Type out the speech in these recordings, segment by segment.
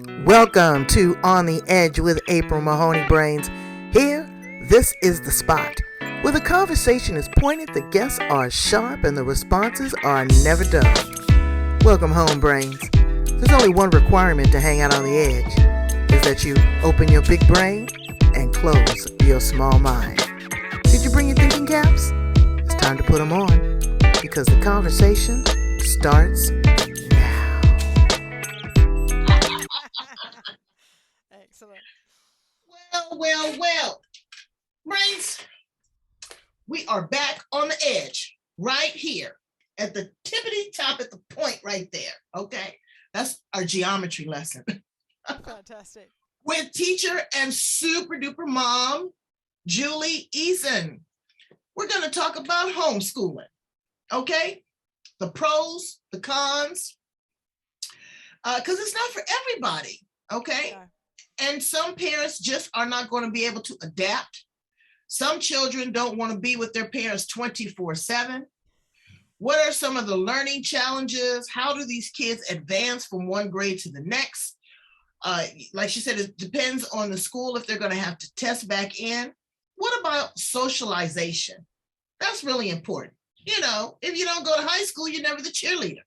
Welcome to On the Edge with April Mahoney Brains. Here, this is the spot where the conversation is pointed, the guests are sharp, and the responses are never dull. Welcome home, Brains. There's only one requirement to hang out on the edge, is that you open your big brain and close your small mind. Did you bring your thinking caps? It's time to put them on, because the conversation starts now. Excellent. Well. Brains, we are back on the edge right here at the tippity top at the point right there. Okay. That's our geometry lesson. Fantastic. With teacher and super duper mom, Julie Easen. We're going to talk about homeschooling. Okay. The pros, the cons, because it's not for everybody. Okay. No. And some parents just are not going to be able to adapt. Some children don't want to be with their parents 24/7. What are some of the learning challenges? How do these kids advance from one grade to the next? Like she said, it depends on the school if they're going to have to test back in. What about socialization? That's really important. You know, if you don't go to high school, you're never the cheerleader.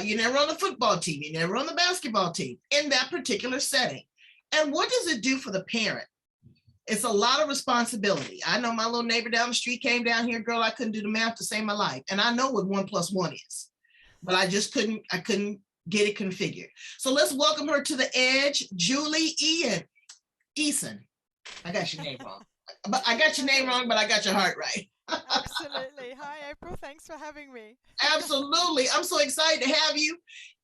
You're never on the football team. You're never on the basketball team in that particular setting. And what does it do for the parent? It's a lot of responsibility. I know my little neighbor down the street came down here, girl, I couldn't do the math to save my life. And I know what 1 + 1 is, but I couldn't get it configured. So let's welcome her to the edge, Julie Easen. I got your name wrong. But I got your name wrong, but I got your heart right. Absolutely. Hi, April. Thanks for having me. Absolutely. I'm so excited to have you.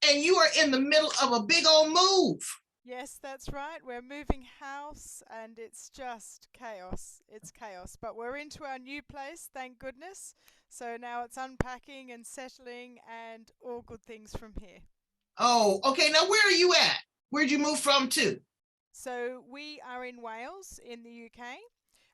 And you are in the middle of a big old move. Yes, that's right. We're moving house and it's just chaos. It's chaos. But we're into our new place, thank goodness. So now it's unpacking and settling and all good things from here. Oh, okay. Now, where are you at? Where'd you move from to? So we are in Wales in the UK.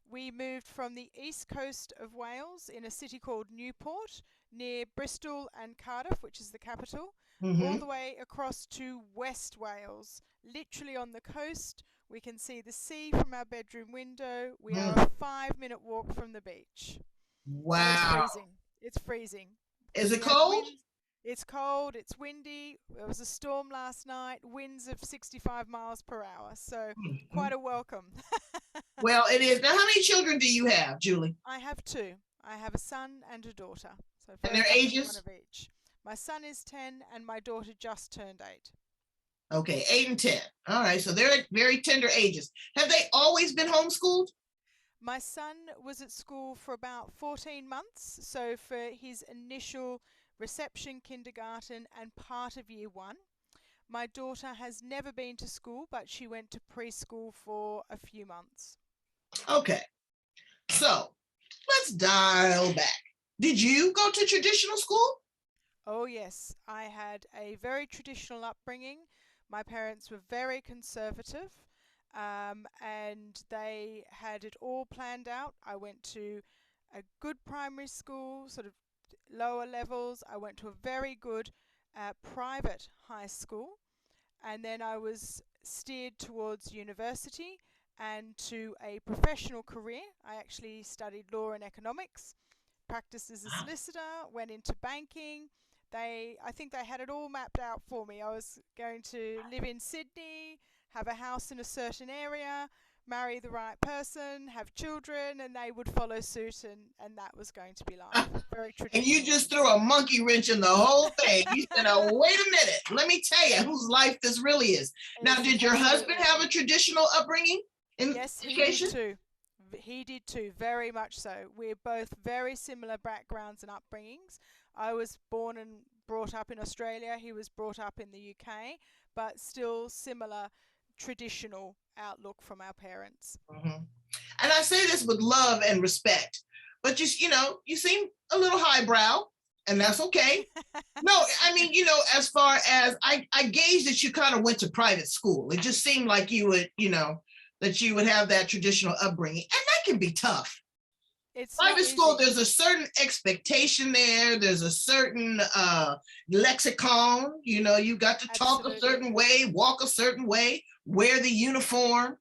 We moved from the east coast of Wales in a city called Newport near Bristol and Cardiff, which is the capital, all the way across to West Wales, literally on the coast. We can see the sea from our bedroom window. We are a 5-minute walk from the beach. Wow. And it's freezing. It's freezing. Is it cold? It's cold, it's windy. There was a storm last night, winds of 65 miles per hour. So quite a welcome. Well, it is. Now, how many children do you have, Julie? I have two. I have a son and a daughter. So and their ages? One of each. My son is 10 and my daughter just turned 8. Okay, 8 and 10. All right, so they're at very tender ages. Have they always been homeschooled? My son was at school for about 14 months. So for his initial reception, kindergarten, and part of year 1. My daughter has never been to school, but she went to preschool for a few months. Okay, so let's dial back. Did you go to traditional school? Oh, yes. I had a very traditional upbringing. My parents were very conservative, and they had it all planned out. I went to a good primary school, sort of lower levels. I went to a very good private high school, and then I was steered towards university and to a professional career. I actually studied law and economics, practiced as a solicitor, went into banking. I think they had it all mapped out for me. I was going to live in Sydney, have a house in a certain area, marry the right person, have children, and they would follow suit, and that was going to be life. Very traditional. And you just threw a monkey wrench in the whole thing. You said, oh, wait a minute. Let me tell you whose life this really is. Now, did your husband have a traditional upbringing in education? Yes, he did too. He did too, very much so. We're both very similar backgrounds and upbringings. I was born and brought up in Australia. He was brought up in the UK, but still similar traditional outlook from our parents. And I say this with love and respect, but just, you seem a little highbrow, and that's okay. No, I mean, as far as I gauged that you kind of went to private school. It just seemed like you would, that you would have that traditional upbringing, and that can be tough. It's not Private school, easy. there's a certain expectation there. There's a certain lexicon. You know, you got to talk a Absolutely. certain way, walk a certain way, wear the uniform.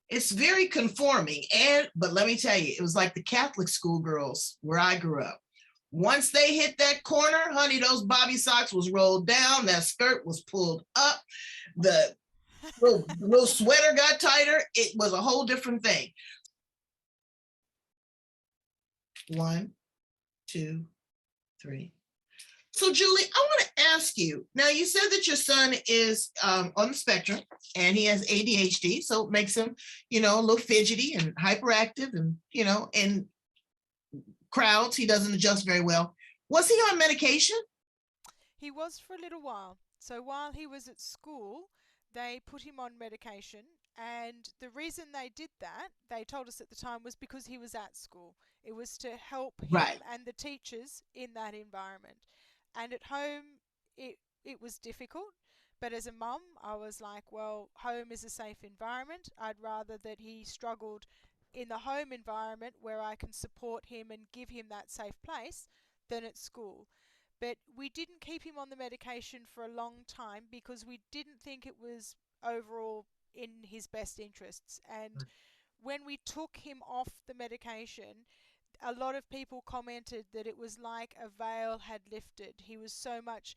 It's very conforming. And but let me tell you, it was like the Catholic schoolgirls where I grew up. Once they hit that corner, honey, those bobby socks was rolled down, that skirt was pulled up, the little sweater got tighter. It was a whole different thing. One, two, three. So, Julie, I want to ask you now. You said that your son is on the spectrum and he has ADHD, so it makes him, a little fidgety and hyperactive, and in crowds he doesn't adjust very well. Was he on medication? He was for a little while. So while he was at school, they put him on medication. And the reason they did that, they told us at the time, was because he was at school. It was to help him Right. and the teachers in that environment. And at home, it was difficult. But as a mum, I was like, well, home is a safe environment. I'd rather that he struggled in the home environment where I can support him and give him that safe place than at school. But we didn't keep him on the medication for a long time because we didn't think it was overall in his best interests. And when we took him off the medication, a lot of people commented that it was like a veil had lifted. He was so much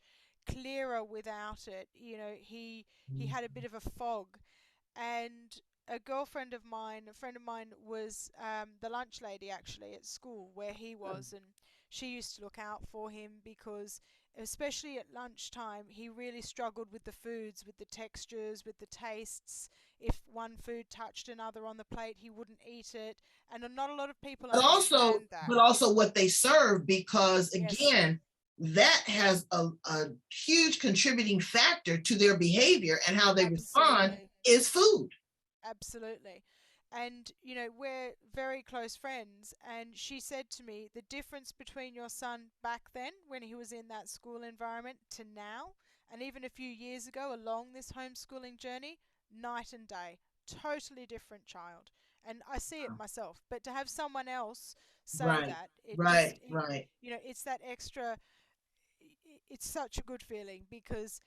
clearer without it. He had a bit of a fog. And a friend of mine was the lunch lady actually at school where he was, and she used to look out for him because, especially at lunchtime, he really struggled with the foods, with the textures, with the tastes. If one food touched another on the plate, he wouldn't eat it, and not a lot of people But also, understand that. but also what they serve, because Yes, again, that has a huge contributing factor to their behavior and how they respond absolutely. is food. Absolutely. And, we're very close friends. And she said to me, the difference between your son back then, when he was in that school environment, to now, and even a few years ago along this homeschooling journey, night and day. Totally different child. And I see it myself. But to have someone else say Right, that, it just, right, right. it's that extra, it's such a good feeling because,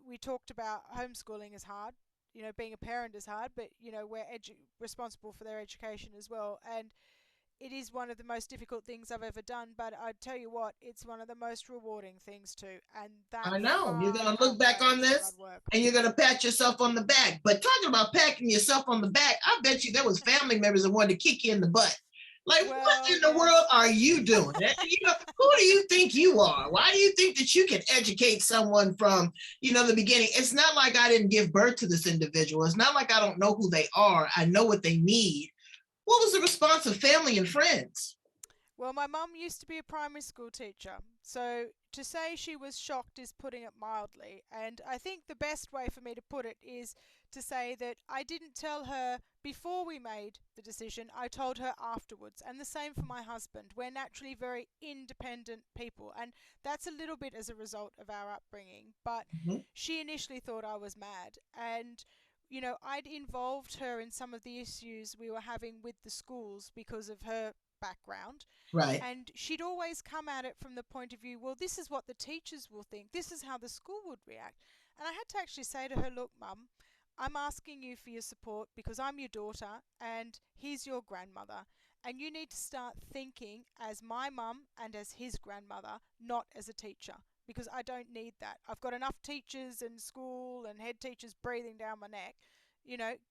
we talked about homeschooling is hard. Being a parent is hard, but we're responsible for their education as well. And it is one of the most difficult things I've ever done. But I tell you what, it's one of the most rewarding things too, and that I know you're far going to look back on outweighs the this hard work. and you're going to pat yourself on the back. But talking about patting yourself on the back, I bet you there was family members that wanted to kick you in the butt. Like, what Well, in the world yes. are you doing? Who do you think you are? Why do you think that you can educate someone from, the beginning? It's not like I didn't give birth to this individual. It's not like I don't know who they are. I know what they need. What was the response of family and friends? Well, my mum used to be a primary school teacher, so to say she was shocked is putting it mildly. And I think the best way for me to put it is to say that I didn't tell her before we made the decision, I told her afterwards. And the same for my husband. We're naturally very independent people, and that's a little bit as a result of our upbringing. But Mhm. she initially thought I was mad, and I'd involved her in some of the issues we were having with the schools because of her background. Right. And she'd always come at it from the point of view, well, this is what the teachers will think, this is how the school would react. And I had to actually say to her, look, mum, I'm asking you for your support because I'm your daughter and he's your grandmother. And you need to start thinking as my mum and as his grandmother, not as a teacher. Because I don't need that. I've got enough teachers and school and head teachers breathing down my neck.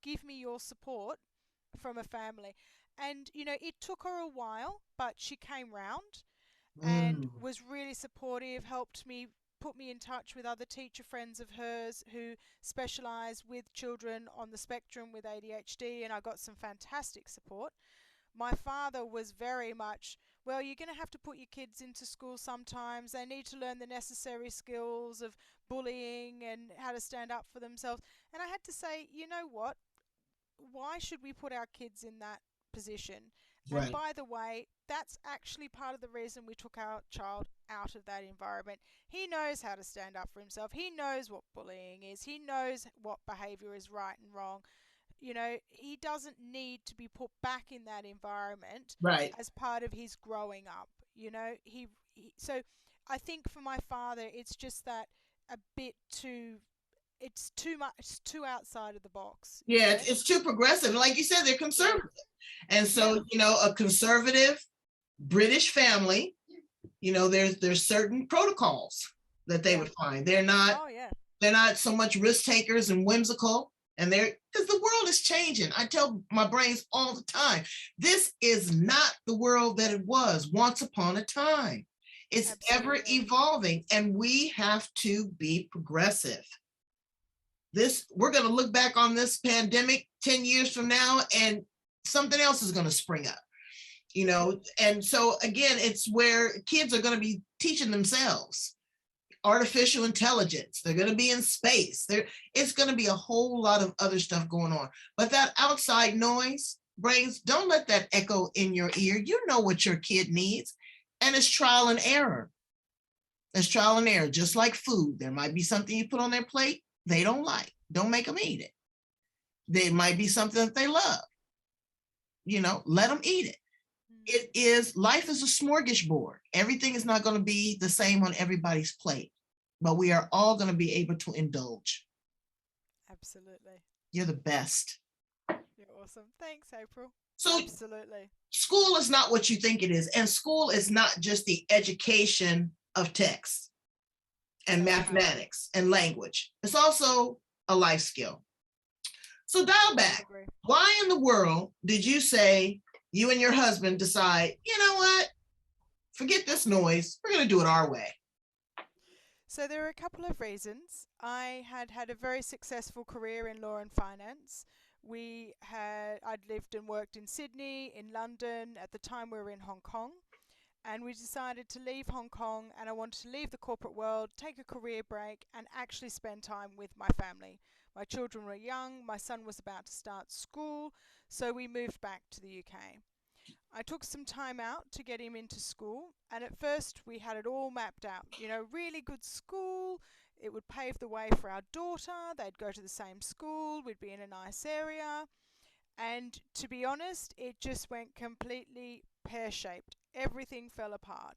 Give me your support from a family. And, it took her a while, but she came round and Mm. was really supportive, helped me, put me in touch with other teacher friends of hers who specialise with children on the spectrum with ADHD, and I got some fantastic support. My father was very much, well, you're going to have to put your kids into school sometimes. They need to learn the necessary skills of bullying and how to stand up for themselves. And I had to say, you know what? Why should we put our kids in that position? And Right. by the way, that's actually part of the reason we took our child out of that environment. He knows how to stand up for himself. He knows what bullying is. He knows what behavior is right and wrong. he doesn't need to be put back in that environment Right. as part of his growing up. So I think for my father, it's just that a bit too, it's too much, it's too outside of the box. Yeah, it's too progressive. Like you said, they're Yeah. conservative. And Yeah. so, a conservative British family, there's certain protocols that they Yeah. would find. They're not so much risk takers and whimsical. And because the world is changing. I tell my brains all the time, this is not the world that it was once upon a time. It's ever Absolutely. evolving, and we have to be progressive. We're going to look back on this pandemic 10 years from now, and something else is going to spring up. And so again, it's where kids are going to be teaching themselves artificial intelligence. They're going to be in space. It's going to be a whole lot of other stuff going on. But that outside noise, brains, don't let that echo in your ear. You know what your kid needs, and it's trial and error. It's trial and error, just like food. There might be something you put on their plate they don't like. Don't make them eat it. There might be something that they love. Let them eat it. Life is a smorgasbord. Everything is not going to be the same on everybody's plate, but we are all going to be able to indulge. Absolutely. You're the best. You're awesome. Thanks, April. So absolutely. School is not what you think it is. And school is not just the education of text and mathematics and language. It's also a life skill. So dial back. Why in the world did you say, you and your husband decide, you know what? Forget this noise. We're going to do it our way. So there are a couple of reasons. I had a very successful career in law and finance. I'd lived and worked in Sydney, in London. At the time we were in Hong Kong. And we decided to leave Hong Kong, and I wanted to leave the corporate world, take a career break, and actually spend time with my family. My children were young, my son was about to start school, so we moved back to the UK. I took some time out to get him into school, and at first we had it all mapped out. Really good school, it would pave the way for our daughter, they'd go to the same school, we'd be in a nice area. And to be honest, it just went completely pear-shaped. Everything fell apart.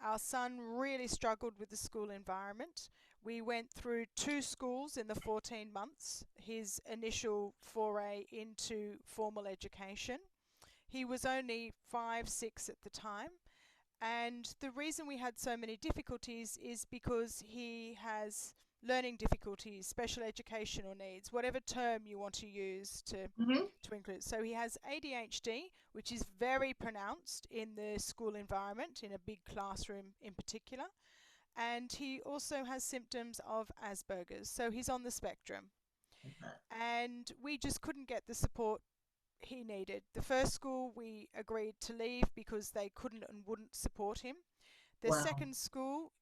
Our son really struggled with the school environment. We went through 2 schools in the 14 months, his initial foray into formal education. He was only 5, 6 at the time. And the reason we had so many difficulties is because he has learning difficulties, special educational needs, whatever term you want to use to include. So he has ADHD, which is very pronounced in the school environment, in a big classroom in particular. And he also has symptoms of Asperger's, so he's on the spectrum. And we just couldn't get the support he needed. The first school we agreed to leave because they couldn't and wouldn't support him. The second school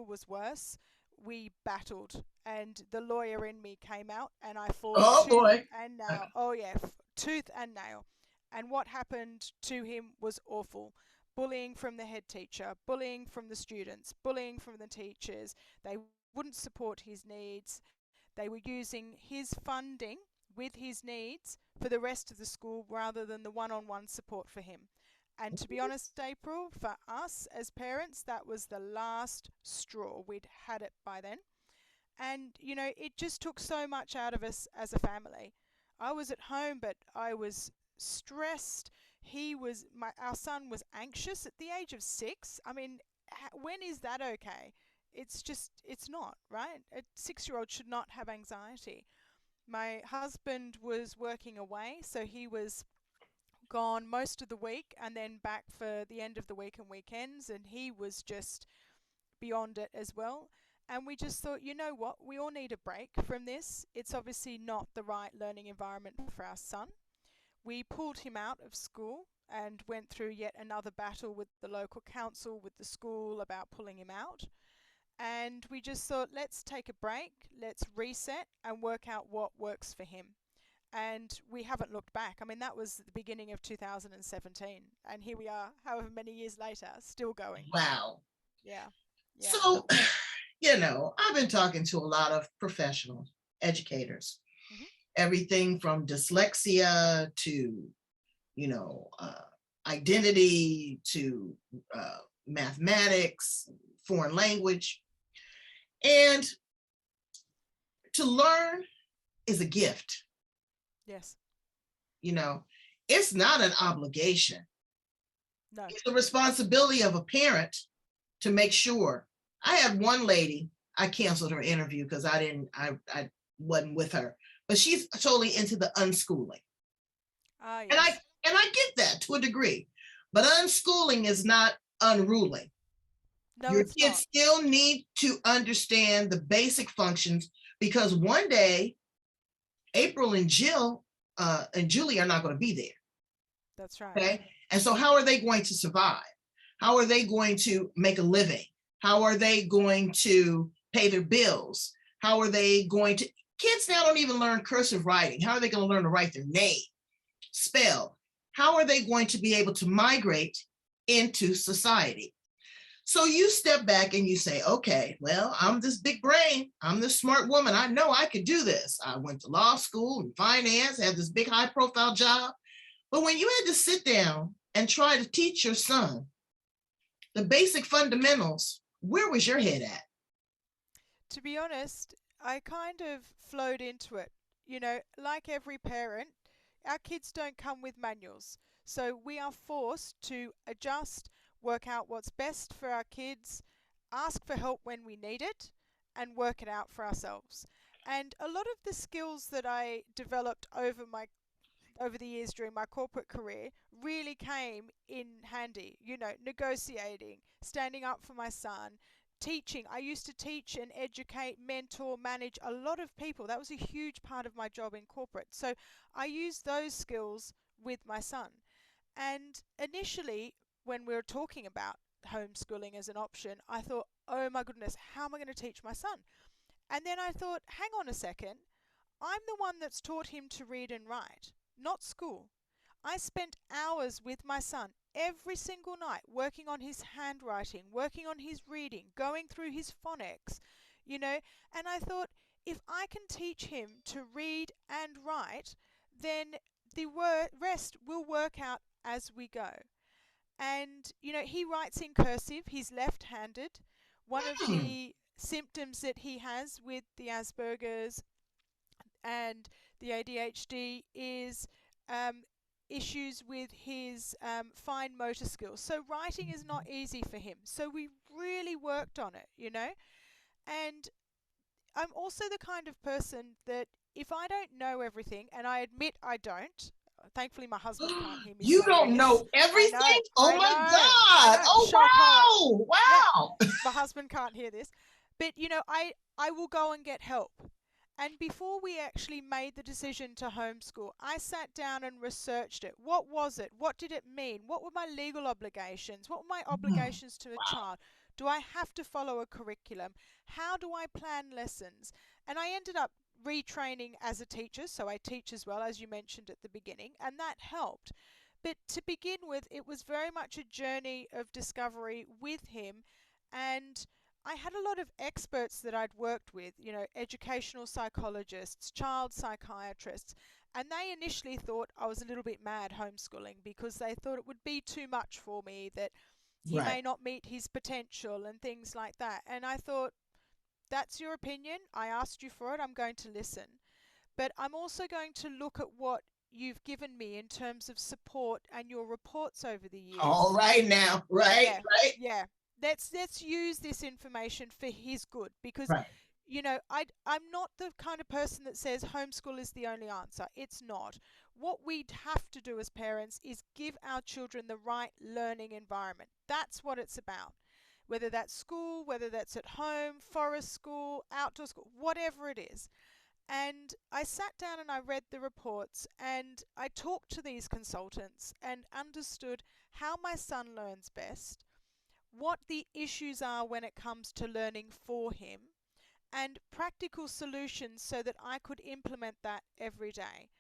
was worse. We battled, and the lawyer in me came out, and I fought tooth and nail. Oh yeah, tooth and nail. And what happened to him was awful. Bullying from the head teacher, bullying from the students, bullying from the teachers. They wouldn't support his needs. They were using his funding with his needs for the rest of the school rather than the one-on-one support for him. And to be honest, April, for us as parents, that was the last straw. We'd had it by then. And, it just took so much out of us as a family. I was at home, but I was stressed. Our son was anxious at the age of 6. I mean, when is that okay? It's not, right? A 6-year-old should not have anxiety. My husband was working away, so he was gone most of the week and then back for the end of the week and weekends, and he was just beyond it as well. And we just thought, you know what, we all need a break from this. It's obviously not the right learning environment for our son. We pulled him out of school and went through yet another battle with the local council, with the school, about pulling him out. And we just thought, let's take a break, let's reset and work out what works for him. And we haven't looked back. I mean, that was the beginning of 2017. And here we are, however many years later, still going. Wow. Yeah. So, I've been talking to a lot of professional educators. everything from dyslexia to, you know, identity to mathematics, foreign language. And to learn is a gift. Yes. You know, it's not an obligation. No. It's the responsibility of a parent to make sure. I had one lady, I canceled her interview because I wasn't with her, but she's totally into the unschooling. Yes. And I get that to a degree, but unschooling is not unruly. No, Your it's kids not. still need to understand the basic functions, because one day April and Jill and Julie are not going to be there. That's right. Okay. And so how are they going to survive? How are they going to make a living? How are they going to pay their bills? How are they going to, kids now don't even learn cursive writing. How are they going to learn to write their name, spell? How are they going to be able to migrate into society? So you step back and you say, okay, well, I'm this big brain. I'm this smart woman. I know I could do this. I went to law school and finance, had this big high profile job. But when you had to sit down and try to teach your son the basic fundamentals, where was your head at? To be honest, I kind of flowed into it. You know, like every parent, our kids don't come with manuals. So we are forced to adjust, work out what's best for our kids, ask for help when we need it, and work it out for ourselves. And a lot of the skills that I developed over the years during my corporate career really came in handy. You know, negotiating, standing up for my son, teaching. I used to teach and educate, mentor, manage a lot of people. That was a huge part of my job in corporate. So I used those skills with my son. And initially, when we were talking about homeschooling as an option, I thought, oh my goodness, how am I going to teach my son? And then I thought, hang on a second, I'm the one that's taught him to read and write, not school. I spent hours with my son every single night working on his handwriting, working on his reading, going through his phonics, you know, and I thought, if I can teach him to read and write, then the rest will work out as we go. And, you know, he writes in cursive, he's left handed. One of the symptoms that he has with the Asperger's and the ADHD is issues with his fine motor skills. So writing is not easy for him. So we really worked on it, you know. And I'm also the kind of person that if I don't know everything, and I admit I don't, thankfully my husband can't hear me You say don't this. know everything? Oh my I God. know, Oh, shock wow. horror. Wow. Yeah, my husband can't hear this. But, you know, I will go and get help. And before we actually made the decision to homeschool, I sat down and researched it. What was it? What did it mean? What were my legal obligations? What were my obligations to a child? Do I have to follow a curriculum? How do I plan lessons? And I ended up retraining as a teacher, so I teach as well, as you mentioned at the beginning, and that helped. But to begin with, it was very much a journey of discovery with him, and I had a lot of experts that I'd worked with, you know, educational psychologists, child psychiatrists, and they initially thought I was a little bit mad homeschooling because they thought it would be too much for me, that he may not meet his potential and things like that. And I thought, that's your opinion. I asked you for it. I'm going to listen. But I'm also going to look at what you've given me in terms of support and your reports over the years. All right now. Right. Yeah, right. yeah. Let's use this information for his good, because Right. you know, I'm not the kind of person that says homeschool is the only answer. It's not. What we have to do as parents is give our children the right learning environment. That's what it's about. Whether that's school, whether that's at home, forest school, outdoor school, whatever it is. And I sat down and I read the reports and I talked to these consultants and understood how my son learns best, what the issues are when it comes to learning for him, and practical solutions so that I could implement that every day.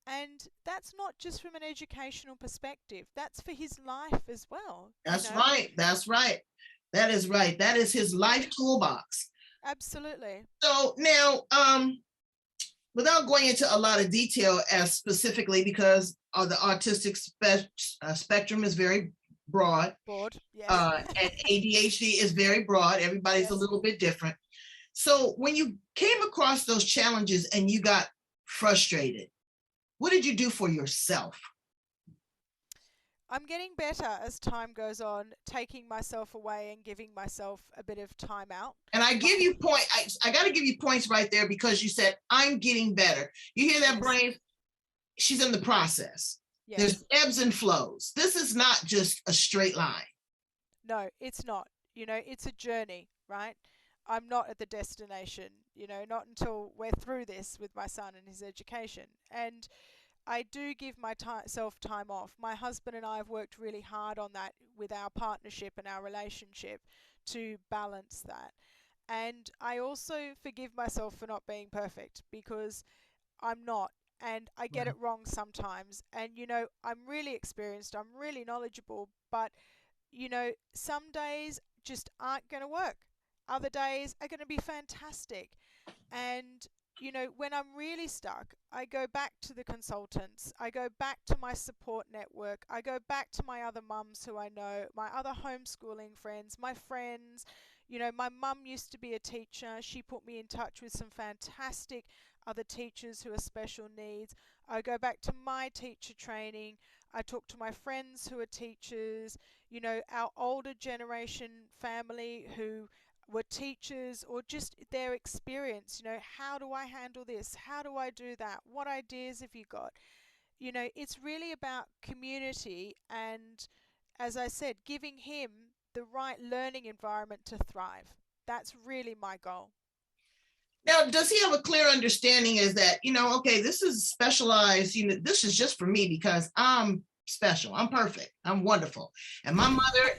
And that's not just from an educational perspective, that's for his life as well. That's right. That's right. That is right. That is his life toolbox. Absolutely. So now, without going into a lot of detail as specifically because the autistic spectrum is very broad. Broad, yes. And ADHD is very broad. Everybody's Yes. a little bit different. So when you came across those challenges and you got frustrated, what did you do for yourself? I'm getting better as time goes on, taking myself away and giving myself a bit of time out. And I give you point. I got to give you points right there because you said I'm getting better. You hear that, Yes. Brain? She's in the process. Yes. There's ebbs and flows. This is not just a straight line. No, it's not. You know, it's a journey, right? I'm not at the destination, you know, not until we're through this with my son and his education. And I do give myself time off. My husband and I have worked really hard on that with our partnership and our relationship to balance that. And I also forgive myself for not being perfect because I'm not. And I get it wrong sometimes. And, you know, I'm really experienced, I'm really knowledgeable, but, you know, some days just aren't going to work. Other days are going to be fantastic. And, you know, when I'm really stuck, I go back to the consultants. I go back to my support network. I go back to my other mums who I know, my other homeschooling friends, my friends. You know, my mum used to be a teacher. She put me in touch with some fantastic other teachers who are special needs. I go back to my teacher training. I talk to my friends who are teachers, you know, our older generation family who were teachers, or just their experience. You know, how do I handle this? How do I do that? What ideas have you got? You know, it's really about community and, as I said, giving him the right learning environment to thrive. That's really my goal. Now, does he have a clear understanding is that, okay, this is specialized, this is just for me because I'm special. I'm perfect. I'm wonderful. And my mother,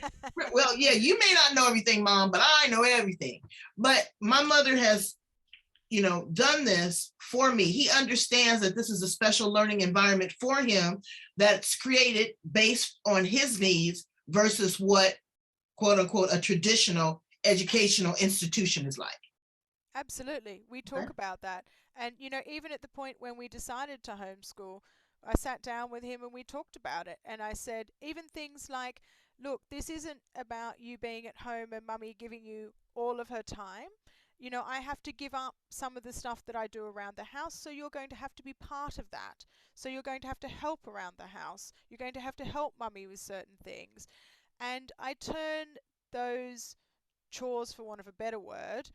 well, yeah, you may not know everything, Mom, but I know everything. But my mother has, done this for me. He understands that this is a special learning environment for him that's created based on his needs versus what, quote unquote, a traditional educational institution is like. Absolutely. We talk Okay. about that. And, you know, even at the point when we decided to homeschool, I sat down with him and we talked about it. And I said, even things like, look, this isn't about you being at home and mummy giving you all of her time. You know, I have to give up some of the stuff that I do around the house, so you're going to have to be part of that. So you're going to have to help around the house. You're going to have to help mummy with certain things. And I turn those chores, for want of a better word,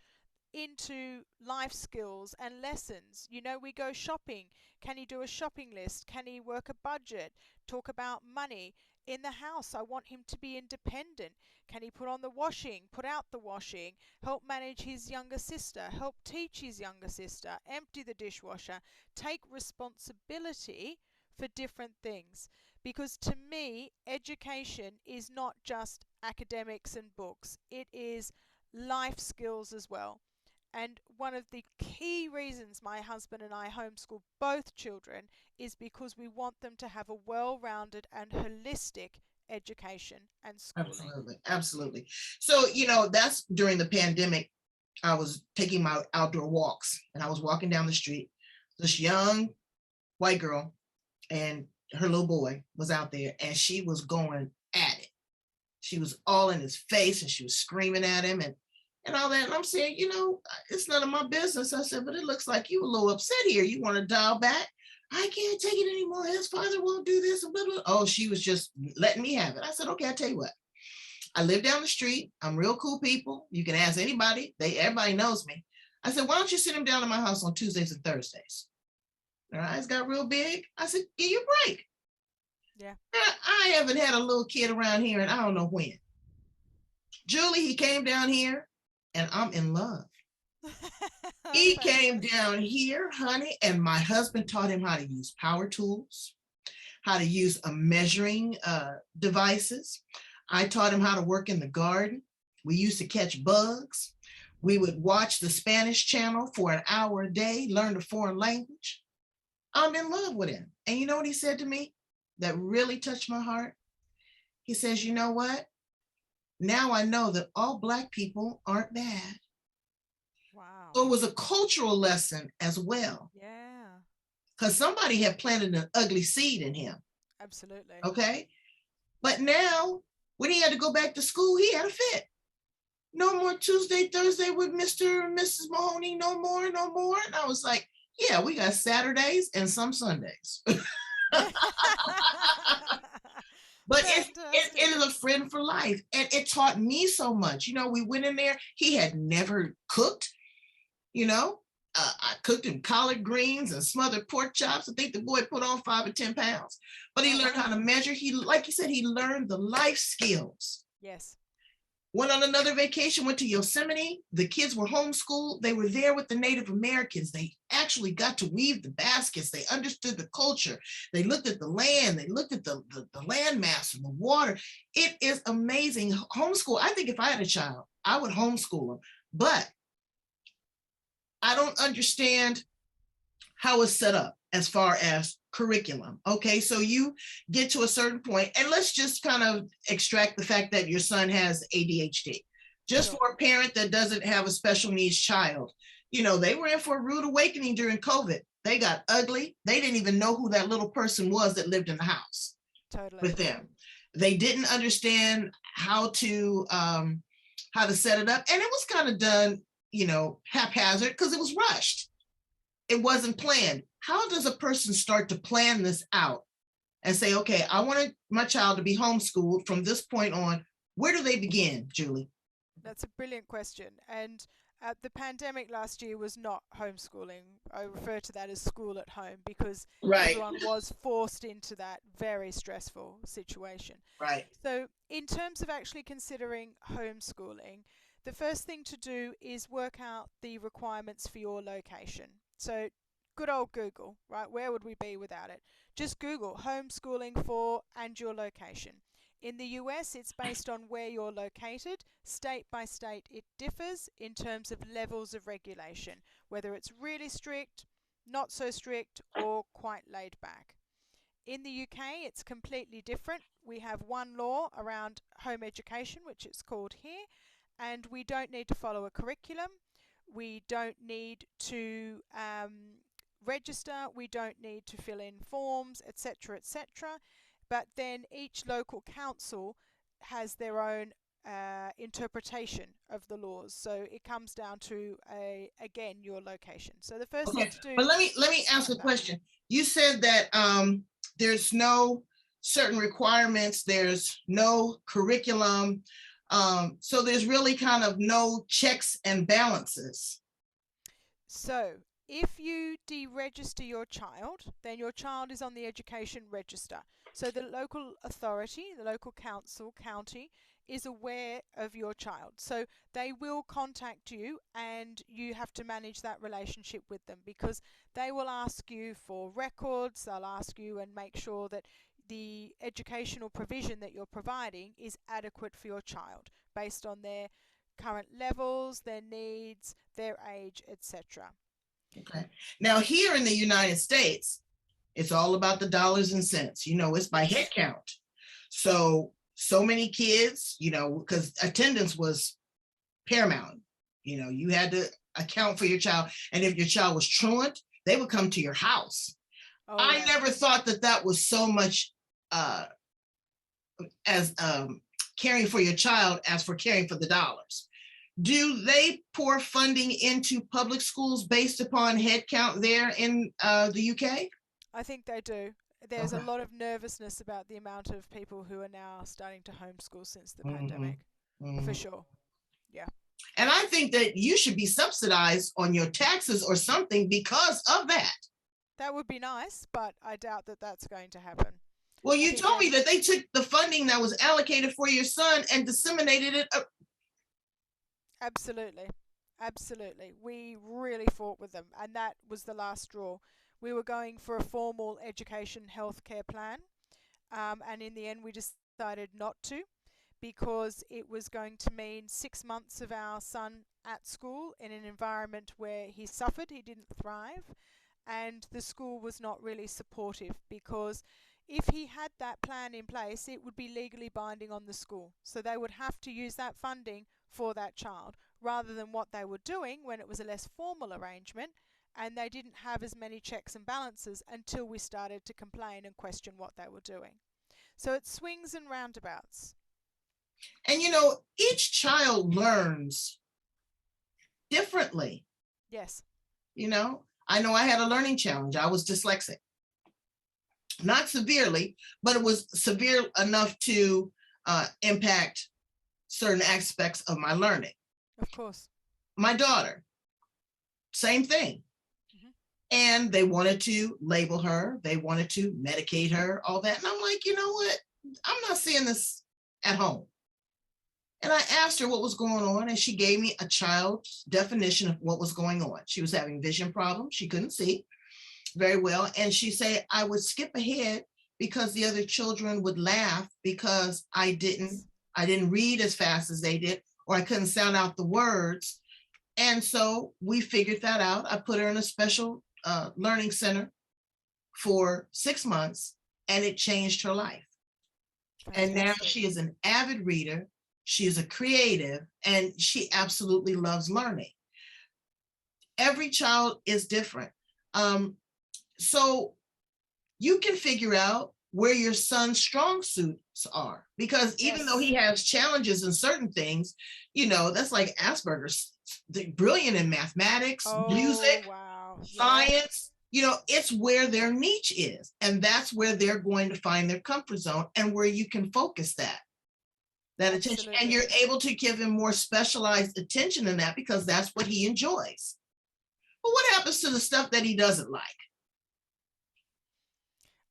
into life skills and lessons. You know, we go shopping. Can he do a shopping list? Can he work a budget? Talk about money. In the house, I want him to be independent. Can he put on the washing, put out the washing, help manage his younger sister, help teach his younger sister, empty the dishwasher, take responsibility for different things? Because to me, education is not just academics and books, it is life skills as well. And one of the key reasons my husband and I homeschool both children is because we want them to have a well-rounded and holistic education and schooling. Absolutely. Absolutely. So, that's during the pandemic. I was taking my outdoor walks and I was walking down the street. This young white girl and her little boy was out there and she was going at it. She was all in his face and she was screaming at him and all that. And I'm saying, it's none of my business. I said, but it looks like you a little upset here. You want to dial back? I can't take it anymore. His father won't do this and blah, blah. Oh, she was just letting me have it. I said, okay, I tell you what. I live down the street. I'm real cool people. You can ask anybody. Everybody knows me. I said, why don't you sit him down at my house on Tuesdays and Thursdays? Her eyes got real big. I said, give you a break. Yeah. I haven't had a little kid around here and I don't know when. Julie, he came down here and I'm in love. He came down here, honey, and my husband taught him how to use power tools, how to use a measuring devices. I taught him how to work in the garden. We used to catch bugs. We would watch the Spanish channel for an hour a day, learn a foreign language. I'm in love with him. And you know what he said to me that really touched my heart? He says, you know what? Now I know that all Black people aren't bad. Wow. So it was a cultural lesson as well. Yeah. because somebody had planted an ugly seed in him. Absolutely. Okay. But now, when he had to go back to school, he had a fit. No more Tuesday, Thursday with Mr. and Mrs. Mahoney. No more, no more. And I was like, yeah, we got Saturdays and some Sundays. But it is a friend for life. And it taught me so much. We went in there. He had never cooked, you know. I cooked him collard greens and smothered pork chops. I think the boy put on 5 or 10 pounds. But he learned how to measure. Like you said, he learned the life skills. Yes. Went on another vacation, went to Yosemite. The kids were homeschooled. They were there with the Native Americans. They actually got to weave the baskets. They understood the culture. They looked at the land. They looked at the land mass and the water. It is amazing. Homeschool. I think if I had a child, I would homeschool them. But I don't understand how it's set up as far as curriculum. Okay, so you get to a certain point, and let's just kind of extract the fact that your son has ADHD. Just for a parent that doesn't have a special needs child, they were in for a rude awakening during COVID. They got ugly. They didn't even know who that little person was that lived in the house with them. They didn't understand how to set it up, and it was kind of done, haphazard because it was rushed. It wasn't planned. How does a person start to plan this out and say, okay, I want my child to be homeschooled from this point on? Where do they begin, Julie? That's a brilliant question. And the pandemic last year was not homeschooling. I refer to that as school at home because everyone was forced into that very stressful situation. Right. So in terms of actually considering homeschooling, the first thing to do is work out the requirements for your location. So good old Google, right? Where would we be without it? Just Google homeschooling for and your location. In the US, it's based on where you're located. State by state, it differs in terms of levels of regulation, whether it's really strict, not so strict, or quite laid back. In the UK, it's completely different. We have one law around home education, which it's called here, and we don't need to follow a curriculum. We don't need to register, we don't need to fill in forms, etc., etc. But then each local council has their own interpretation of the laws. So it comes down to again your location. So the first thing to do. But let me ask a question. You said that there's no certain requirements. There's no curriculum. So there's really kind of no checks and balances. So if you deregister your child, then your child is on the education register. So the local authority, the local council, county, is aware of your child. So they will contact you and you have to manage that relationship with them because they will ask you for records, they'll ask you and make sure that the educational provision that you're providing is adequate for your child based on their current levels, their needs, their age, etc. Okay. Now here in the United States, it's all about the dollars and cents. It's by head count. So many kids, because attendance was paramount. You had to account for your child. And if your child was truant, they would come to your house. I never thought that was so much as caring for your child as for caring for the dollars. Do they pour funding into public schools based upon head count there in the UK? I think they do. There's a lot of nervousness about the amount of people who are now starting to homeschool since the pandemic, for sure. Yeah. And I think that you should be subsidized on your taxes or something because of that. That would be nice, but I doubt that that's going to happen. Well, you told me that they took the funding that was allocated for your son and disseminated it. Absolutely. Absolutely. We really fought with them, and that was the last straw. We were going for a formal education healthcare plan, and in the end we decided not to because it was going to mean 6 months of our son at school in an environment where he suffered, he didn't thrive, and the school was not really supportive because if he had that plan in place, it would be legally binding on the school. So they would have to use that funding for that child rather than what they were doing when it was a less formal arrangement and they didn't have as many checks and balances until we started to complain and question what they were doing. So it swings and roundabouts. And each child learns differently. Yes. I know I had a learning challenge. I was dyslexic. Not severely, but it was severe enough to impact certain aspects of my learning. Of course. My daughter, same thing. Mm-hmm. And they wanted to label her. They wanted to medicate her, all that. And I'm like, you know what? I'm not seeing this at home. And I asked her what was going on, and she gave me a child's definition of what was going on. She was having vision problems. She couldn't see very well. And she said, I would skip ahead because the other children would laugh because I didn't read as fast as they did, or I couldn't sound out the words. And so we figured that out. I put her in a special learning center for 6 months, and it changed her life. And now she is an avid reader. She is a creative, and she absolutely loves learning. Every child is different. So you can figure out where your son's strong suits are, because even though he has challenges in certain things, that's like Asperger's. They're brilliant in mathematics, music, science. It's where their niche is, and that's where they're going to find their comfort zone and where you can focus that attention. And you're able to give him more specialized attention in that because that's what he enjoys. But what happens to the stuff that he doesn't like?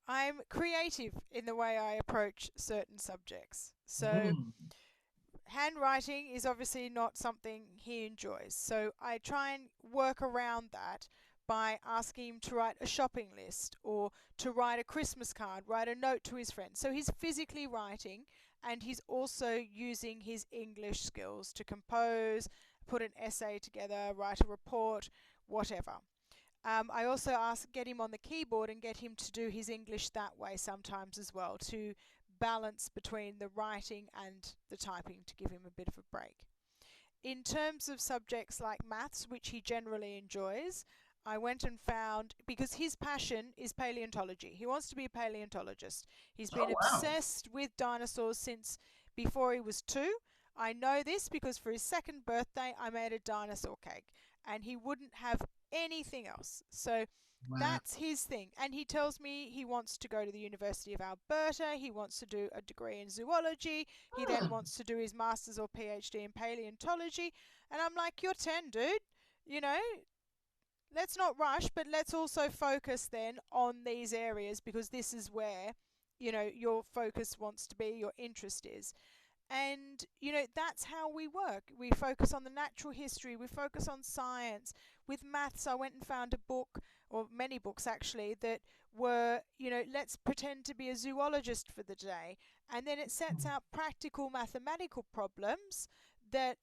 I'm creative in the way I approach certain subjects. So handwriting is obviously not something he enjoys. So I try and work around that by asking him to write a shopping list, or to write a Christmas card, write a note to his friends. So he's physically writing, and he's also using his English skills to compose, put an essay together, write a report, whatever. I also get him on the keyboard and get him to do his English that way sometimes as well, to balance between the writing and the typing, to give him a bit of a break. In terms of subjects like maths, which he generally enjoys, I went and found, because his passion is paleontology. He wants to be a paleontologist. He's been obsessed with dinosaurs since before he was 2. I know this because for his 2nd birthday, I made a dinosaur cake, and he wouldn't have anything else. So that's his thing. And he tells me he wants to go to the University of Alberta. He wants to do a degree in zoology. He then wants to do his master's or PhD in paleontology. And I'm like, you're 10, dude. Let's not rush, but let's also focus then on these areas, because this is where, your focus wants to be, your interest is. And, that's how we work. We focus on the natural history. We focus on science. With maths, I went and found a book, or many books actually, that were, let's pretend to be a zoologist for the day. And then it sets out practical mathematical problems that,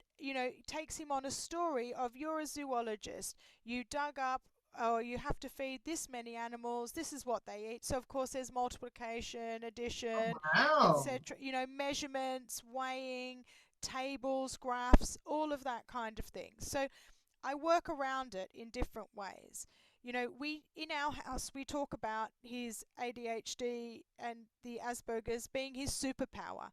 takes him on a story of, you're a zoologist. You dug up, or you have to feed this many animals, this is what they eat. So of course there's multiplication, addition, etc. Measurements, weighing, tables, graphs, all of that kind of thing. So I work around it in different ways. We in our house, we talk about his ADHD and the Asperger's being his superpower.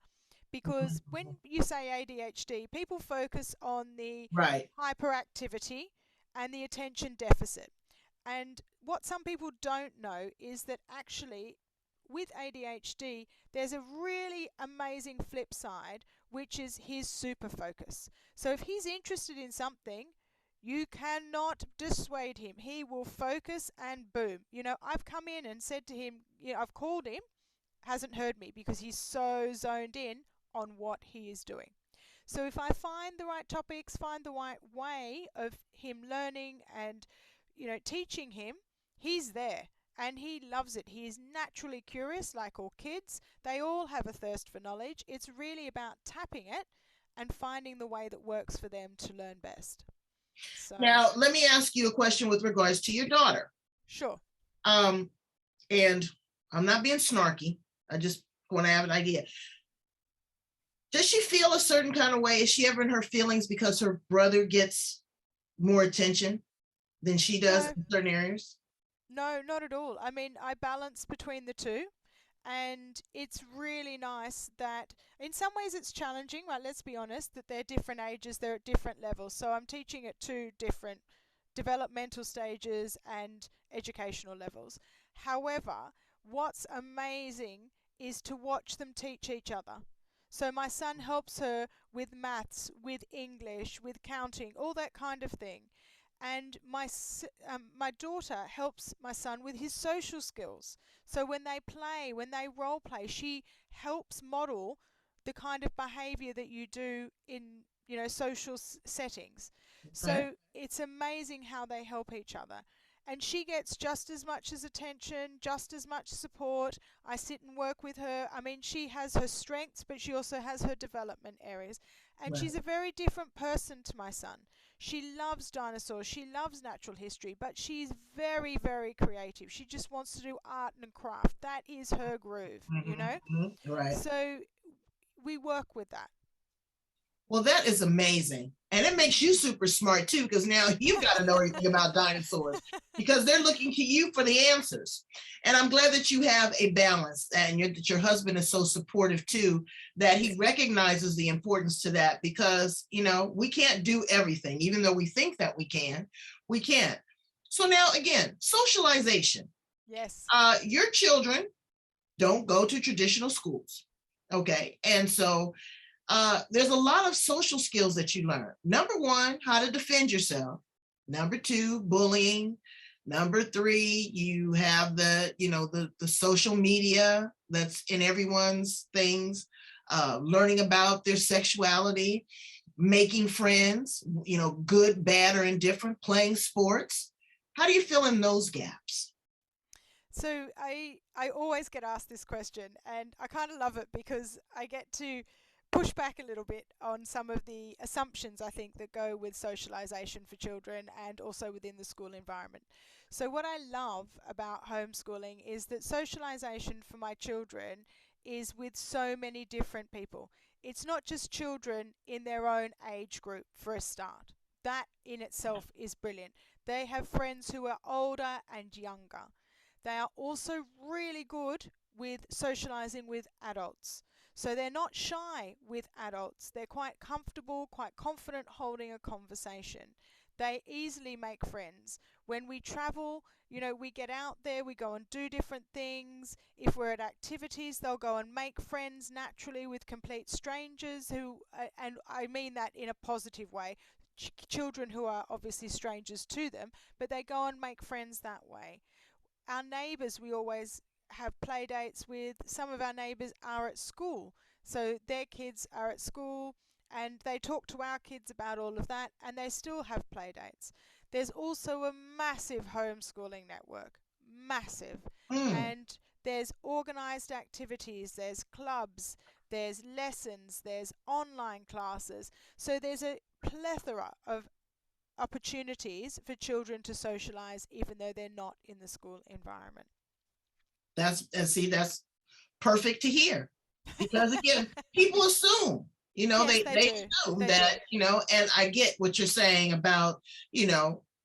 Because when you say ADHD, people focus on the hyperactivity and the attention deficit. And what some people don't know is that actually with ADHD, there's a really amazing flip side, which is his super focus. So if he's interested in something, you cannot dissuade him. He will focus and boom. I've come in and said to him, I've called him, hasn't heard me because he's so zoned in on what he is doing. So if I find the right topics, find the right way of him learning and teaching him, he's there and he loves it. He is naturally curious, like all kids. They all have a thirst for knowledge. It's really about tapping it and finding the way that works for them to learn best. So, now let me ask you a question with regards to your daughter. Sure. And I'm not being snarky. I just want to have an idea. Does she feel a certain kind of way? Is she ever in her feelings because her brother gets more attention? than she does No, in certain areas? no, not at all. I mean, I balance between the two, and it's really nice that in some ways it's challenging, right? Let's be honest, that they're different ages, they're at different levels. So I'm teaching at two different developmental stages and educational levels. However, what's amazing is to watch them teach each other. So my son helps her with maths, with English, with counting, all that kind of thing. And my daughter helps my son with his social skills. So when they play, when they role play, she helps model the kind of behavior that you do in social settings. Okay. So it's amazing how they help each other. And she gets just as much as attention, just as much support. I sit and work with her. I mean, she has her strengths, but she also has her development areas. And Right. she's a very different person to my son. She loves dinosaurs, she loves natural history, but she's very, very creative. She just wants to do art and craft. That is her groove, you Mhm, know? mhm. Right. So we work with that. Well, that is amazing. And it makes you super smart too, because now you've got to know everything about dinosaurs because they're looking to you for the answers. And I'm glad that you have a balance and that your husband is so supportive too, that he Yes. recognizes the importance to that because, we can't do everything, even though we think that we can't. So now again, socialization. Yes. Your children don't go to traditional schools. Okay. And so there's a lot of social skills that you learn. Number one, how to defend yourself. Number two, bullying. Number three, you have the social media that's in everyone's things, learning about their sexuality, making friends, good, bad, or indifferent, playing sports. How do you fill in those gaps? So I always get asked this question, and I kind of love it because I get to push back a little bit on some of the assumptions I think that go with socialization for children and also within the school environment. So what I love about homeschooling is that socialization for my children is with so many different people. It's not just children in their own age group for a start. That in itself is brilliant. They have friends who are older and younger. They are also really good with socializing with adults. So they're not shy with adults. They're quite comfortable, quite confident holding a conversation. They easily make friends. When we travel, we get out there, we go and do different things. If we're at activities, they'll go and make friends naturally with complete strangers and I mean that in a positive way. Children who are obviously strangers to them, but they go and make friends that way. Our neighbours, we always have play dates with. Some of our neighbours are at school, so their kids are at school and they talk to our kids about all of that, and they still have play dates. There's also a massive homeschooling network, massive, Mm, and there's organised activities, there's clubs, there's lessons, there's online classes. So there's a plethora of opportunities for children to socialize even though they're not in the school environment. that's perfect to hear because again, people assume, Yes, they they do. assume They do. that, and I get what you're saying about,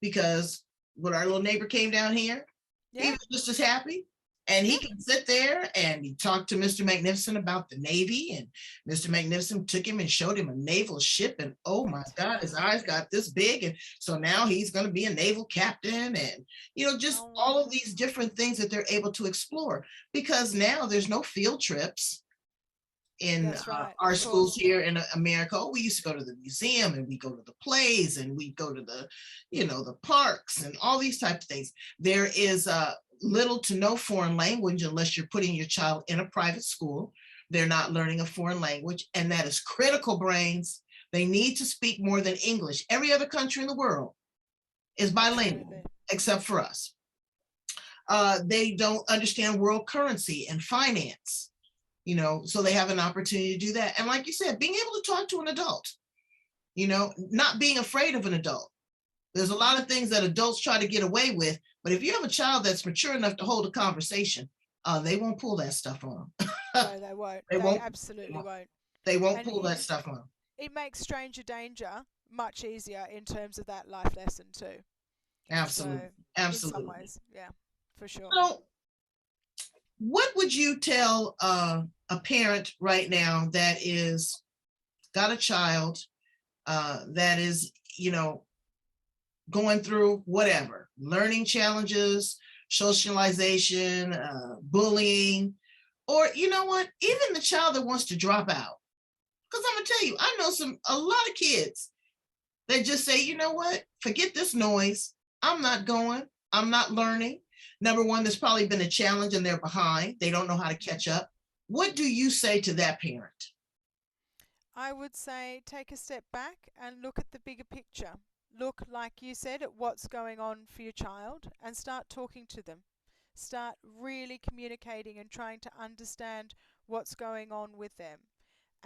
because when our little neighbor came down here, he Yeah. was just as happy. And he Yeah. can sit there and he talked to Mr. Magnificent about the Navy, and Mr. Magnificent took him and showed him a naval ship. And oh my God, his eyes Fantastic. got this big. And so now he's going to be a naval captain, and, just Oh, all wow. of these different things that they're able to explore because now there's no field trips in That's right. our Of schools course. here in America. Oh, we used to go to the museum and we go to the plays and we go to the parks and all these types of things. There is little to no foreign language unless you're putting your child in a private school. They're not learning a foreign language, and that is critical, brains. They need to speak more than English. Every other country in the world is bilingual, Absolutely. except for us. They don't understand world currency and finance, so they have an opportunity to do that. And like you said, being able to talk to an adult, not being afraid of an adult. There's a lot of things that adults try to get away with, but if you have a child that's mature enough to hold a conversation, they won't pull that stuff on them. No, they won't. they They won't. absolutely won't. They won't And pull that stuff on. it makes stranger danger much easier in terms of that life lesson too. Absolutely. So, in some Absolutely. ways, yeah, for sure. So, what would you tell a parent right now that is got a child that is, going through whatever learning challenges, socialization, bullying, or you know what, even the child that wants to drop out? Because I'm gonna tell you, I know a lot of kids that just say, you know what, forget this noise. I'm not going. I'm not learning. Number one, there's probably been a challenge and they're behind. They don't know how to catch up. What do you say to that parent? I would say take a step back and look at the bigger picture. Look, like you said, at what's going on for your child and start talking to them. Start really communicating and trying to understand what's going on with them.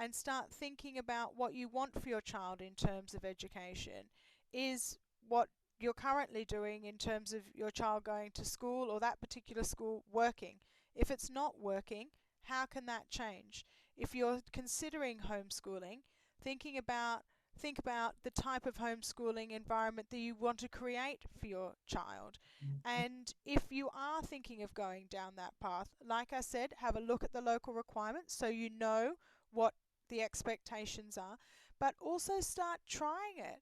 And start thinking about what you want for your child in terms of education. Is what you're currently doing in terms of your child going to school or that particular school working? If it's not working, how can that change? If you're considering homeschooling, thinking about think about the type of homeschooling environment that you want to create for your child. And if you are thinking of going down that path, like I said, have a look at the local requirements so you know what the expectations are, but also start trying it.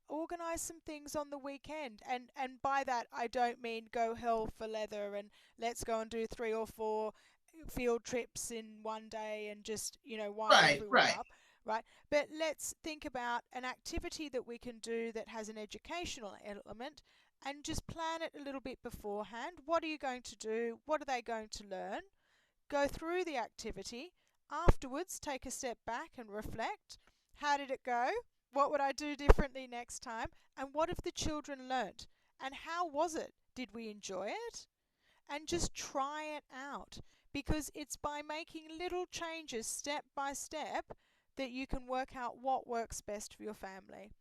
Organize some things on the weekend. And by that, I don't mean go hell for leather and let's go and do 3 or 4 field trips in one day and just, wind Right, everyone right. up, right? But let's think about an activity that we can do that has an educational element and just plan it a little bit beforehand. What are you going to do? What are they going to learn? Go through the activity. Afterwards, take a step back and reflect. How did it go? What would I do differently next time? And what have the children learnt? And how was it? Did we enjoy it? And just try it out, because it's by making little changes step by step that you can work out what works best for your family.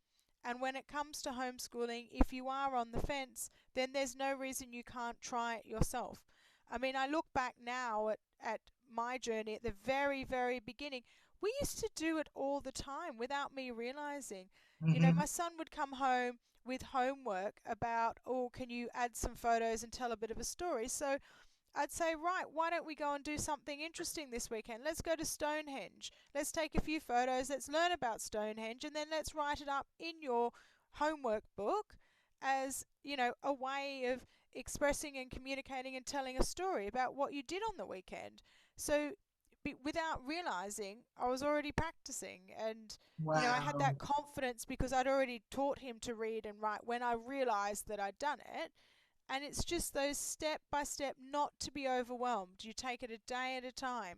And when it comes to homeschooling, if you are on the fence, then there's no reason you can't try it yourself. I mean, I look back now at my journey at the very, very beginning. We used to do it all the time without me realizing. Mm-hmm. My son would come home with homework about, oh, can you add some photos and tell a bit of a story? So I'd say, right, why don't we go and do something interesting this weekend? Let's go to Stonehenge. Let's take a few photos. Let's learn about Stonehenge, and then let's write it up in your homework book as, a way of expressing and communicating and telling a story about what you did on the weekend. So without realizing, I was already practicing, and I had Wow. that confidence because I'd already taught him to read and write when I realized that I'd done it. And it's just those step by step, not to be overwhelmed. You take it a day at a time.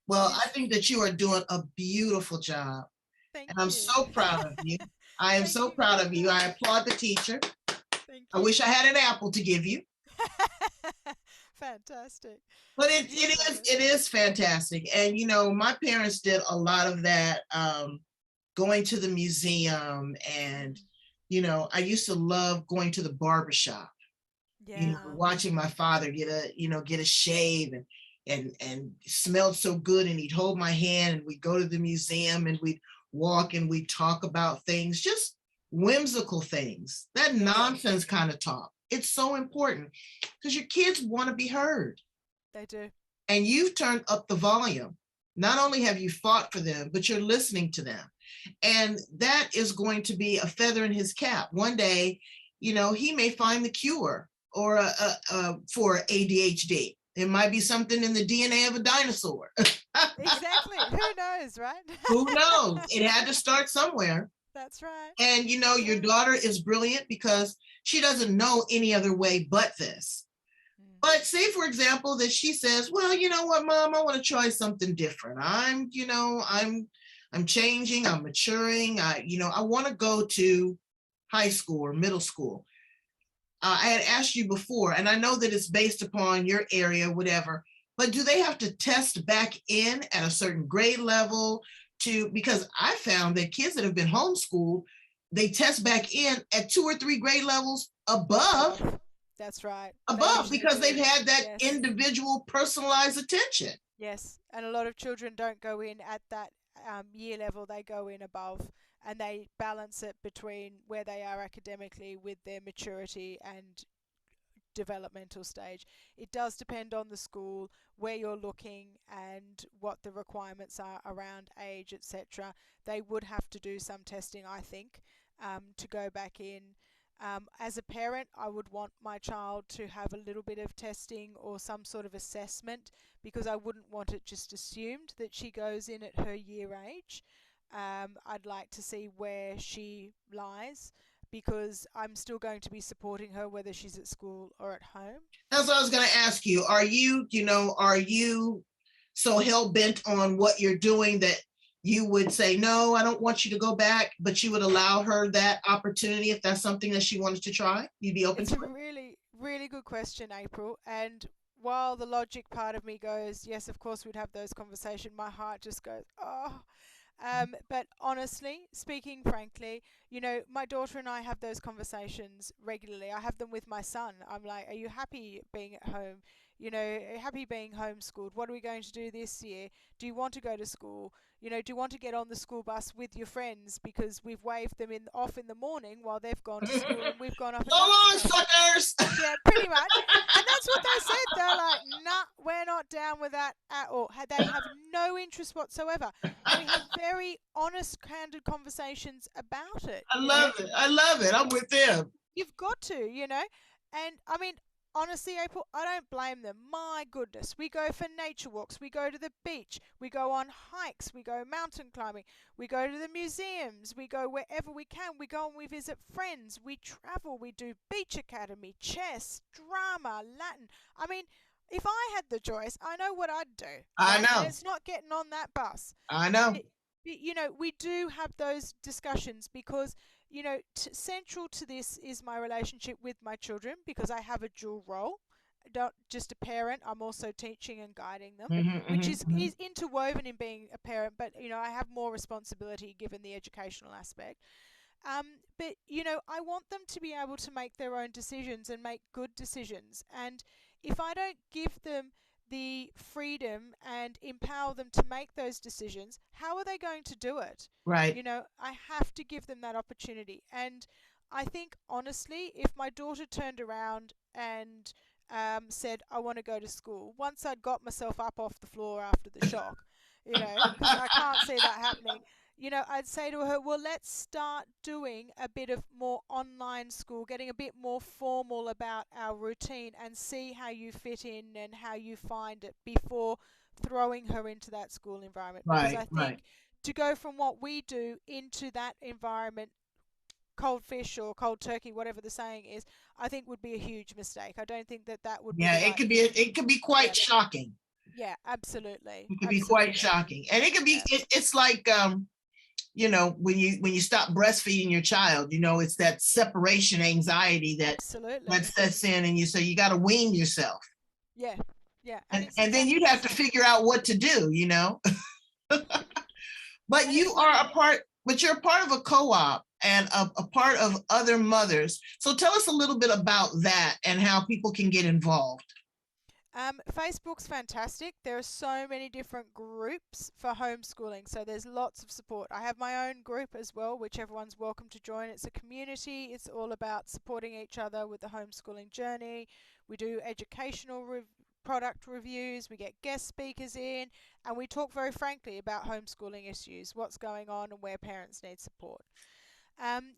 Well, I Is think that you are doing a beautiful job. Thank And I'm you. so proud of you. I am Thank so you proud very of you. I much. applaud the teacher. Thank I wish you. I had an apple to give you. Fantastic. But It it, is it is lovely. it is fantastic. And my parents did a lot of that, going to the museum, and Mm. I used to love going to the barber shop, Yeah. watching my father get a shave, and smelled so good, and he'd hold my hand and we'd go to the museum and we'd walk and we'd talk about things, just whimsical things, that Yes, nonsense kind of talk. It's so important because your kids want to be heard, they do. and you've turned up the volume. Not only have you fought for them, but you're listening to them. And that is going to be a feather in his cap. One day, he may find the cure or for ADHD. It might be something in the DNA of a dinosaur. Exactly. Who knows, right? Who knows? It had to start somewhere. That's right. And That's your right. daughter is brilliant because she doesn't know any other way but this. Mm. But say, for example, that she says, "Well, you know what, Mom, I want to try something different. I'm changing. I'm maturing. I want to go to high school or middle school." I had asked you before, and I know that it's based upon your area, whatever. But do they have to test back in at a certain grade level because I found that kids that have been homeschooled, they test back in at 2 or 3 grade levels above Above. That's right. They above usually because they've do. had that Yes. individual personalized attention. Yes. And a lot of children don't go in at that year level, they go in above. and they balance it between where they are academically with their maturity and developmental stage. It does depend on the school, where you're looking, and what the requirements are around age, etc. They would have to do some testing, I think, to go back in. As a parent, I would want my child to have a little bit of testing or some sort of assessment, because I wouldn't want it just assumed that she goes in at her year age. I'd like to see where she lies, because I'm still going to be supporting her whether she's at school or at home. That's what I was going to ask you. Are you so hell bent on what you're doing that you would say, no, I don't want you to go back, but you would allow her that opportunity if that's something that she wanted to try? You'd be open It's to a it? really, really good question, April. And while the logic part of me goes, yes, of course we'd have those conversations, my heart just goes, oh. But honestly, speaking frankly, my daughter and I have those conversations regularly. I have them with my son. I'm like, are you happy being at home? Are you happy being homeschooled? What are we going to do this year? Do you want to go to school? Do you want to get on the school bus with your friends, because we've waved them off in the morning while they've gone to school and we've gone off and So done long, stuff. suckers. Yeah, pretty much. And that's what they said. They're like, nah, we're not down with that at all. They have no interest whatsoever. And we have very honest, candid conversations about it. I love it. I love it. I'm with them. You've got to. And I mean, honestly, April, I don't blame them. My goodness, we go for nature walks, we go to the beach, we go on hikes, we go mountain climbing, we go to the museums, we go wherever we can, we go and we visit friends, we travel, we do beach academy, chess, drama, Latin. I mean, if I had the choice, I know what I'd do. I Right? And know. it's not getting on that bus. I know. We do have those discussions, because central to this is my relationship with my children, because I have a dual role. Not just a parent, I'm also teaching and guiding them, which is interwoven in being a parent, but I have more responsibility given the educational aspect. But I want them to be able to make their own decisions and make good decisions. And if I don't give them the freedom and empower them to make those decisions, how are they going to do it? Right. I have to give them that opportunity. And I think, honestly, if my daughter turned around and said, I want to go to school, once I'd got myself up off the floor after the shock, because I can't see that happening, I'd say to her, well, let's start doing a bit of more online school, getting a bit more formal about our routine, and see how you fit in and how you find it before throwing her into that school environment. Because I think to go from what we do into that environment, cold fish or cold turkey, whatever the saying is, I think would be a huge mistake. I don't think that would be Yeah, it could be quite shocking. Yeah, absolutely. It could be quite shocking. And it could be it's like when you stop breastfeeding your child, it's that separation anxiety that sets in, and you got to wean yourself. Yeah. And then you'd have to figure out what to do. But you're a part of a co-op and a part of other mothers. So tell us a little bit about that and how people can get involved. Facebook's fantastic. There are so many different groups for homeschooling, so there's lots of support. I have my own group as well, which everyone's welcome to join. It's a community. It's all about supporting each other with the homeschooling journey. We do educational product reviews, we get guest speakers in, and we talk very frankly about homeschooling issues, what's going on and where parents need support.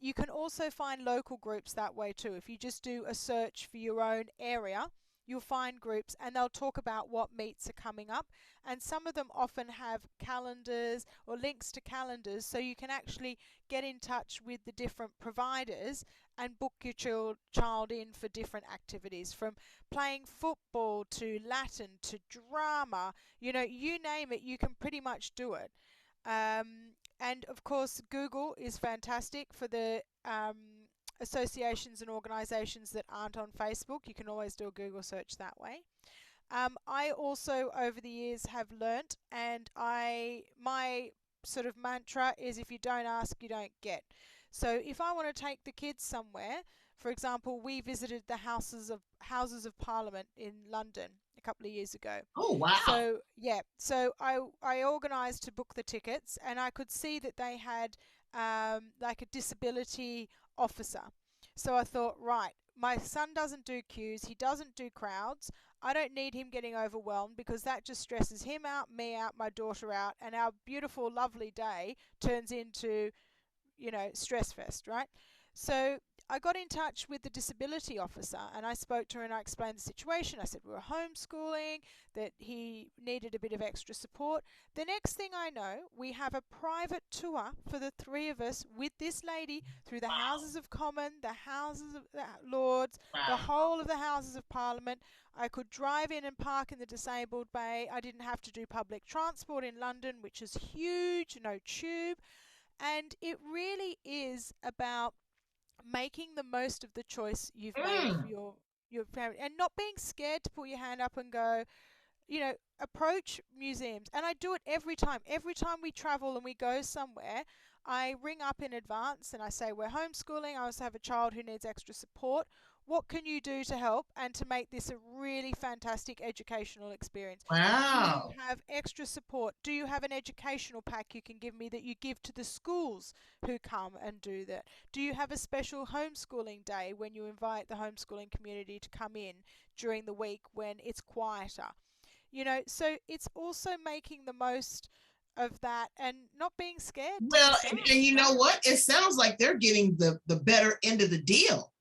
You can also find local groups that way too. If you just do a search for your own area, you'll find groups, and they'll talk about what meets are coming up. And some of them often have calendars or links to calendars, so you can actually get in touch with the different providers and book your child in for different activities, from playing football to Latin to drama. You name it, you can pretty much do it. And of course, Google is fantastic for the associations and organisations that aren't on Facebook. You can always do a Google search that way. I also, over the years, have learnt, and my sort of mantra is, if you don't ask, you don't get. So if I want to take the kids somewhere, for example, we visited the Houses of Parliament in London a couple of years ago. Oh, wow. So I organised to book the tickets, and I could see that they had like a disability officer. So I thought, right, my son doesn't do queues, he doesn't do crowds. I don't need him getting overwhelmed because that just stresses him out, me out, my daughter out, and our beautiful, lovely day turns into, stress fest, right? So I got in touch with the disability officer and I spoke to her and I explained the situation. I said we were homeschooling, that he needed a bit of extra support. The next thing I know, we have a private tour for the three of us with this lady through the Houses of Commons, the Houses of the Lords, the Wow. whole of the Houses of Parliament. I could drive in and park in the disabled bay. I didn't have to do public transport in London, which is huge, no tube. And it really is about making the most of the choice you've made for Mm. your family and not being scared to put your hand up and go, approach museums. And I do it every time. Every time we travel and we go somewhere, I ring up in advance and I say, we're homeschooling. I also have a child who needs extra support. What can you do to help and to make this a really fantastic educational experience? Do you Wow. have extra support? Do you have an educational pack you can give me that you give to the schools who come and do that? Do you have a special homeschooling day when you invite the homeschooling community to come in during the week when it's quieter? So it's also making the most of that and not being scared to Well, miss out, and you know right? what? It sounds like they're getting the better end of the deal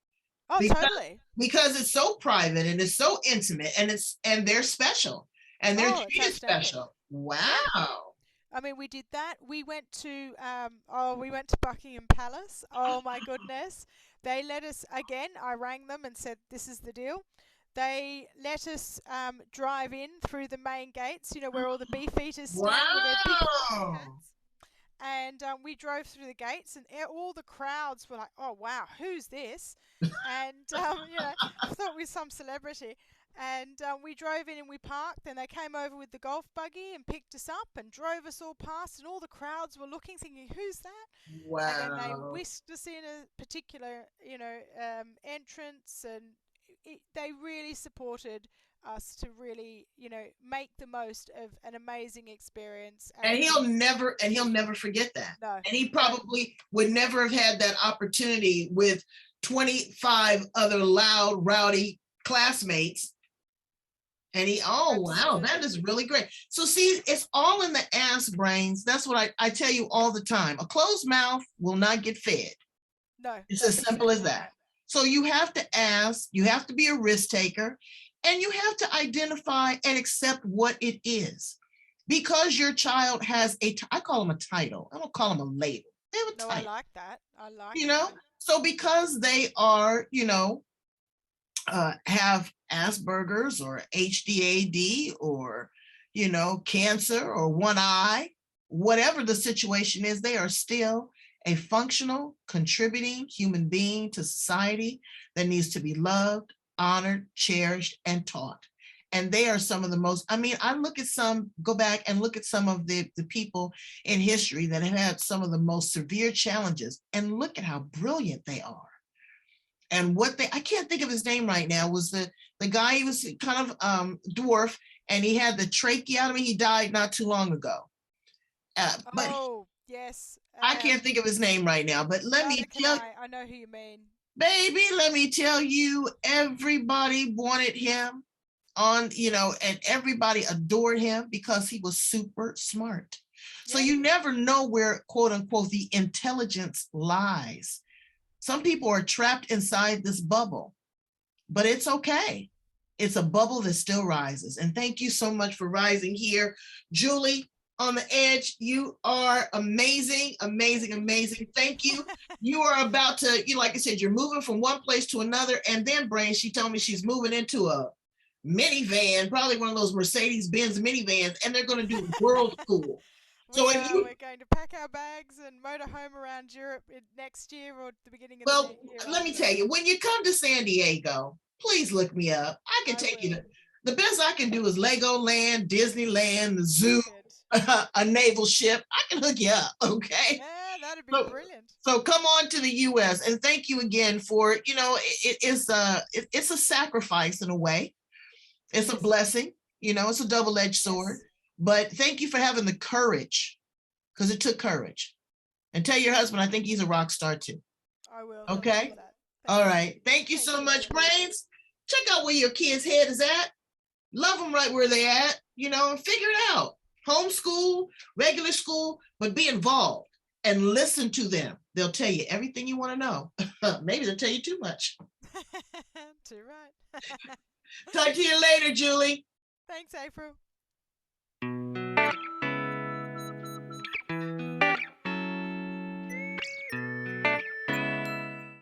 Oh, because totally. because it's so private and it's so intimate and they're special and they're Oh, it's treated outstanding. special. Yeah. Wow. I mean, we did that. We went to Buckingham Palace. Oh my goodness. They let us, again, I rang them and said, this is the deal. They let us drive in through the main gates, where all the beef eaters stand with their big floppy Wow. hats. And we drove through the gates, and all the crowds were like, "Oh wow, who's this?" And I thought we were some celebrity. And we drove in and we parked. And they came over with the golf buggy and picked us up and drove us all past. And all the crowds were looking, thinking, "Who's that?" And then they Wow. whisked us in a particular, entrance, and they really supported us to really, make the most of an amazing experience. And And he'll never forget that. no, And he no, probably would never have had that opportunity with 25 other loud, rowdy classmates. And oh wow, that absolutely. is really great. So see, it's all in the ass brains. That's what I tell you all the time. A closed mouth will not get fed. No, It's as that's simple as exactly that. right. So you have to ask, you have to be a risk taker, and you have to identify and accept what it is. Because your child has I call them a title. I don't call them a label. They have a No, I title, like that. I like you know? that. So because they are, have Asperger's or HDAD or, cancer or one eye, whatever the situation is, they are still a functional, contributing human being to society that needs to be loved, honored, cherished, and taught. And they are some of the most, I look at go back and look at some of the people in history that have had some of the most severe challenges and look at how brilliant they are and I can't think of his name right now, was the guy. He was kind of dwarf and he had the tracheotomy. He died not too long ago. But Oh, yes. I can't think of his name right now, but let Neither me can tell I. I know who you mean. baby, let me tell you, everybody wanted him on, and everybody adored him because he was super smart. So Yep. you never know where, quote unquote, the intelligence lies. Some people are trapped inside this bubble, but it's okay. It's a bubble that still rises. And thank you so much for rising here. Julie, on the edge, you are amazing, amazing, amazing. Thank you. You are about to, like I said, you're moving from one place to another. And then, Brain, she told me she's moving into a minivan, probably one of those Mercedes-Benz minivans, and they're going to do world school. So We if are. you, We're going to pack our bags and motor home around Europe next year or the beginning of the well, year let me after. tell you, when you come to San Diego, please look me up. I can I take you to, will. the best I can do is Legoland, Disneyland, the zoo, Wicked. a naval ship. I can hook you up, okay? Yeah, that'd be So, brilliant. so come on to the U.S. and thank you again for, it's a sacrifice in a way. It It's a is. blessing, it's a double-edged sword. Yes. But thank you for having the courage, because it took courage. And tell your husband I think he's a rock star too. I will. Okay. All right. Thank you so much, Brains. Check out where your kid's head is at. Love them right where they at, and figure it out. Homeschool, regular school, but be involved and listen to them. They'll tell you everything you want to know. Maybe they'll tell you too much. Too right. Talk to you later, Julie. Thanks, April.